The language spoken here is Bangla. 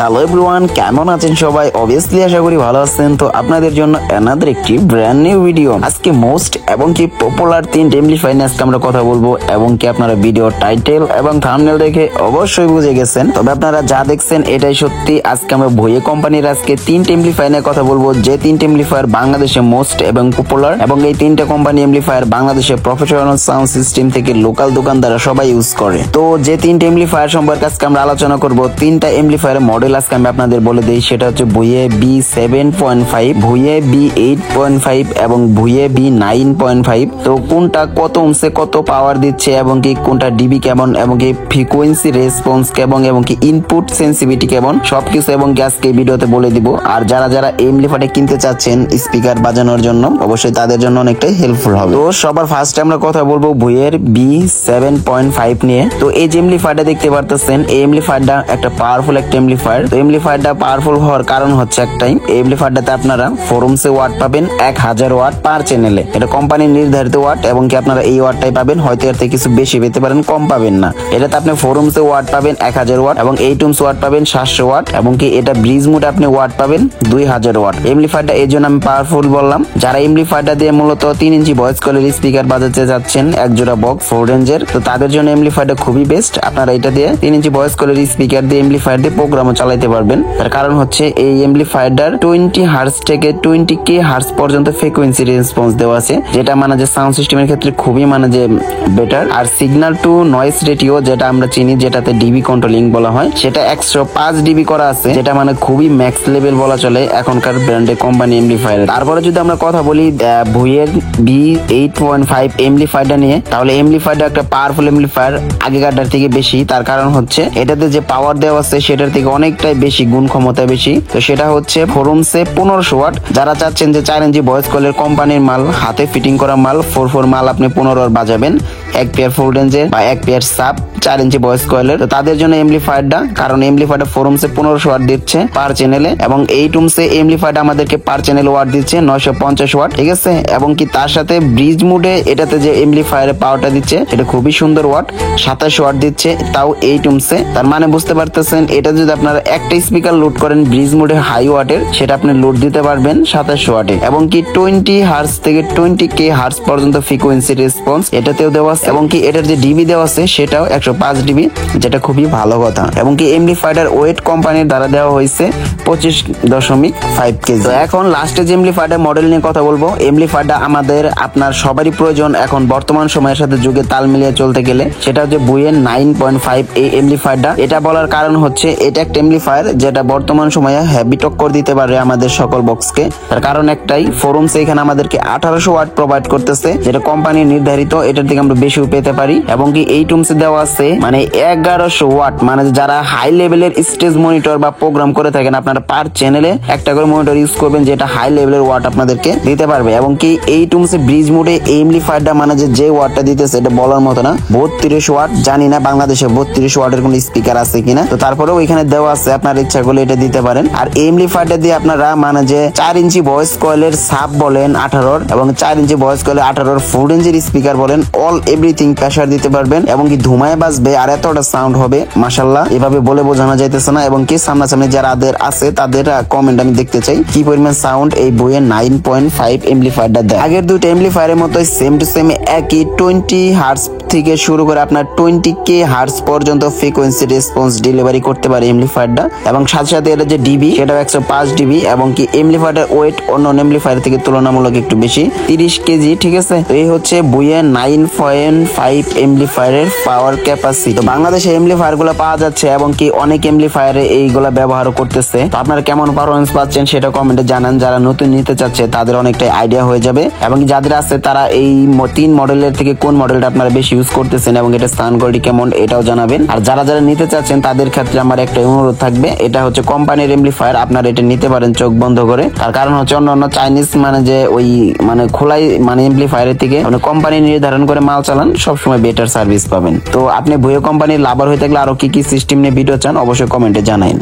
হ্যালো এভরিওয়ান, কেমন আছেন সবাই? অবভিয়াসলি আশা করি ভালো আছেন। তো আপনাদের জন্য অ্যানাদার একটি ব্র্যান্ড নিউ ভিডিও। আজকে মোস্ট এবং কি পপুলার 3 এমপ্লিফায়ার নিয়ে আজকে আমরা কথা বলবো, এবং কি আপনারা ভিডিও টাইটেল এবং থাম্বনেল দেখে অবশ্যই বুঝে গেছেন। তবে আপনারা যা দেখছেন এটাই সত্যি। আজকে আমরা ভুয়ে কোম্পানির আজকে 3 এমপ্লিফায়ার নিয়ে কথা বলবো, যে 3 এমপ্লিফায়ার বাংলাদেশে মোস্ট এবং পপুলার, এবং এই 3টা কোম্পানি এমপ্লিফায়ার বাংলাদেশে প্রফেশনাল সাউন্ড সিস্টেম থেকে লোকাল দোকানদাররা সবাই ইউজ করে। তো যে 3 এমপ্লিফায়ার সম্পর্কে আজকে আমরা আলোচনা করবো, 3টা এমপ্লিফায়ারের মডেল আজকে আমি আপনাদের বলে দিই। সেটা হচ্ছে ভুয়ে B7.5, ভুয়ে B8.5 এবং ভুয়ে B9.5। তো কোনটা কত ওমসে কত পাওয়ার দিচ্ছে, এবং কি কোনটা ডিবি কেমন, এবং কি ফ্রিকোয়েন্সি রেসপন্স কেমন, এবং কি ইনপুট সেন্সিটিভিটি কেমন, সবকিছু এবং কি আজকে ভিডিওতে বলে দিব। আর যারা যারা এমপ্লিফায়ার কিনতে চাচ্ছেন স্পিকার বাজানোর জন্য, অবশ্যই তাদের জন্য অনেকটাই হেল্পফুল হবে। তো সবার ফার্স্টে আমরা কথা বলবো ভুয়ের B7.5 নিয়ে। তো এই যে এমপ্লিফায়ারটা দেখতে পারতেছেন, এই এমপ্লিফায়ারটা একটা পাওয়ারফুল একটা এমপ্লিফায়ার। তো এমপ্লিফায়ারটা পাওয়ারফুল হওয়ার কারণ হচ্ছে একটাই, এই এমপ্লিফায়ারটাতে আপনারা ফোরমসে ওয়াট পাবেন 1000 ওয়াট পার চ্যানেলে। এটা কোম্পানির নির্ধারিত ওয়াট, এবং কি আপনারা এই ওয়াটটাই পাবেন, হয়তো এর থেকে কিছু বেশি পেতে পারেন, কম পাবেন না। এটাতে আপনি ফোরমসে ওয়াট পাবেন 1000 ওয়াট, এবং এইটুমস ওয়াট পাবেন 700 ওয়াট, এবং কি এটা ব্রিজ মোড আপনি ওয়াট পাবেন 2000 ওয়াট। এমপ্লিফায়ারটা এই জন্য আমি পাওয়ারফুল বললাম। যারা এমপ্লিফায়ারটা দিয়ে মূলত 3 ইঞ্চি ভয়েস কলের স্পিকার বাজাতে যাচ্ছেন, এক জোড়া বক্স 4 রেঞ্জের, তো তাদের জন্য এমপ্লিফায়ারটা খুবই বেস্ট। আপনারা এটা দিয়ে 3 ইঞ্চি ভয়েস কলের স্পিকার দিয়ে এমপ্লিফায়ার দিয়ে প্রোগ্রামও চালাতে পারবেন। তার কারণ হচ্ছে এই এমপ্লিফায়ারটার 20 হার্টজ থেকে 20K হার্টজ পর্যন্ত ফ্রিকোয়েন্সি রেসপন্স দেওয়া আছে, যেটা মানে যে সাউন্ড সিস্টেমের ক্ষেত্রে খুবই মানে যে বেটার। আর সিগন্যাল টু নয়েজ রেটিও, যেটা আমরা চিনি, যেটাতে ডিবি কন্ট্রোলিং বলা হয়, সেটা 105 ডিবি করা আছে, যেটা মানে খুবই ম্যাক্স লেভেল বলা চলে এখনকার ব্র্যান্ডের কোম্পানি এমপ্লিফায়ার। তারপরে যদি আমরা কথা বলি ভুয়ের B8.5 এমপ্লিফায়ারটা নিয়ে, তাহলে এমপ্লিফায়ারটা একটা পাওয়ারফুল এমপ্লিফায়ার আগেকারটার থেকে বেশি। তার কারণ হচ্ছে এটাতে যে পাওয়ার দেওয়া আছে সেটার থেকে অনেকটাই বেশি, গুণ ক্ষমতা বেশি। তো সেটা হচ্ছে ফোরমসে 1500 ওয়াট। যারা চাচ্ছেন যে 4 ইঞ্চি ভয়েস কলের কোম্পানির মাল, হাতে ফিটিং করা মাল, 4 মাল আপনি 15 ওয়াট বাজাবেন, এক পেয়ার 4 রেঞ্জের বা এক পেয়ার সাব 4 ইঞ্চি ভয়েস কয়েলের, তো তাদের জন্য এমপ্লিফায়ারটা, কারণ এমপ্লিফায়ারটা ফোরমসে 1500 ওয়াট দিচ্ছে পার চ্যানেলে, এবং এই টুমসে এমপ্লিফায়ারটা আমাদেরকে পার চ্যানেল ওয়াট দিচ্ছে 950 ওয়াট, ঠিক আছে। এবং কি তার সাথে ব্রিজ মোডে এটাতে যে এমপ্লিফায়ারের পাওয়ারটা দিচ্ছে এটা খুবই সুন্দর ওয়াট, 27 ওয়াট দিচ্ছে, তাও এই টুমসে। তার মানে বুঝতে পারতেছেন, এটা যদি আপনারা একটা স্পিকার লোড করেন ব্রিজ মোডে হাই ওয়াটের, সেটা আপনি লোড দিতে পারবেন 27 ওয়াটে, এবং কি 20 হার্টজ থেকে 20K হার্টজ পর্যন্ত ফ্রিকোয়েন্সি রেসপন্স এটাতেও দেওয়া আছে, এবং কি এটার যে ডিবি দেওয়া আছে সেটাও 105 ডিবি, যেটা খুবই ভালো কথা। এবং কি এমপ্লিফায়ার ওয়েট কোম্পানির দ্বারা দেওয়া হয়েছে 25.5 কেজি। তো এখন লাস্টে যে এমপ্লিফায়ার মডেল নিয়ে কথা বলবো, এমপ্লিফায়ারটা আমাদের আপনার সবারই প্রয়োজন এখন বর্তমান সময়ের সাথে যুগে তাল মিলিয়ে চলতে গেলে। সেটা হচ্ছে বুয়ের 9.5 এই এমপ্লিফায়ারটা। এটা বলার কারণ হচ্ছে এটা একটা এমপ্লিফায়ার যেটা বর্তমান সময়ে হেভি টক্কর দিতে পারে আমাদের সকল বক্সকে। তার কারণ একটাই, ফোরমসে এখানে আমাদেরকে 1800 ওয়াট প্রোভাইড করতেছে, যেটা কোম্পানি নির্ধারিত, এটার থেকে আমরা বেশিও পেতে পারি। এবং কি এই টুমসে দেওয়া আছে মানে 1100 ওয়াট, মানে যারা হাই লেভেলের স্টেজ মনিটর বা প্রোগ্রাম করে থাকেন, আপনারা পার চ্যানেলে একটা করে মনিটর ইউজ করবেন, যেটা হাই লেভেলের ওয়াট আপনাদেরকে দিতে পারবে। এবং কি এই টুমসে ব্রিজ মোডে এই এমপ্লিফায়ারটা মানে যে ওয়াটটা দিতেছে এটা বলার মতো না, 32 ওয়াট। জানি না বাংলাদেশে 32 ওয়াটের কোন স্পিকার আছে কিনা, তো তারপরেও এখানে দেওয়া আছে, আপনার ইচ্ছা করলে এটা দিতে পারেন। আর এই এমপ্লিফায়ারটা দিয়ে আপনারা মানে যে 4 ইঞ্চি ভয়েস কয়েলের সাব বলেন 18, এবং 4 ইঞ্চি ভয়েস কয়েলের 18, 4 রেঞ্জের স্পিকার বলেন, অল এভরিথিং প্রেসার দিতে পারবেন, এবং কি ধুমায় বাজবে আর এতটা সাউন্ড হবে মাশাআল্লাহ, এভাবে বলে বোঝানো যাইতেছে না। এবং কি সামনাসামনি যারা আছে তাদের কমেন্ট আমি দেখতে চাই, কি পরিমাণ সাউন্ড এই বইয়ের 9.5 এমপ্লিফায়ারটা দেয়। আগের দুটো এমপ্লিফায়ারের মতোই সেম টু সেম একই 20 হার্টজ থেকে শুরু করে আপনার 20K হার্টজ পর্যন্ত ফ্রিকোয়েন্সি রেসপন্স ডেলিভারি করতে পারে এমপ্লিফায়ারটা। এবং সাথে সাথে এটা যে ডিবি সেটাও 105 ডিবি, এবং কি এমপ্লিফায়ারের ওয়েট অন্য এমপ্লিফায়ার থেকে তুলনামূলক একটু বেশি, 30 কেজি, ঠিক আছে। তো এই হচ্ছে বুয়ের 9.5 এমপ্লিফায়ারের পাওয়ার ক্যাপাসিটি। তো বাংলাদেশে এমপ্লিফায়ার গুলো পাওয়া যাচ্ছে, এবং কি অনেক এমপ্লিফায়ারে এইগুলা ব্যবহার করতেছে। তো আপনারা কেমন পারফরমেন্স পাচ্ছেন সেটা কমেন্টে জানান। যারা নতুন নিতে চাচ্ছে তাদের অনেকটাই আইডিয়া হয়ে যাবে, এবং যাদের আছে তারা এই 3 মডেলের থেকে কোন মডেলটা আপনারা বেশি ইউজ করতেছেন এবং এটা সাউন্ড কোয়ালিটি কেমন এটাও জানাবেন। আর যারা যারা নিতে চাচ্ছেন তাদের ক্ষেত্রে আমার একটা অনুরোধ থাকবে, এটা হচ্ছে কোম্পানির এমপ্লিফায়ার, আপনারা এটা নিতে পারেন চোখ বন্ধ করে। তার কারণ হচ্ছে অন্য চাইনিজ মানে যে ওই মানে খোলাই মানে এমপ্লিফায়ারের থেকে কোম্পানি নির্ধারণ করে মাল চালান, সবসময় বেটার সার্ভিস পাবেন। তো আপনি ভুয়ো কোম্পানির লাভার হয়ে থাকলে আরো কি কি সিস্টেম নিয়ে ভিডিও চান অবশ্যই কমেন্টে জানাইন।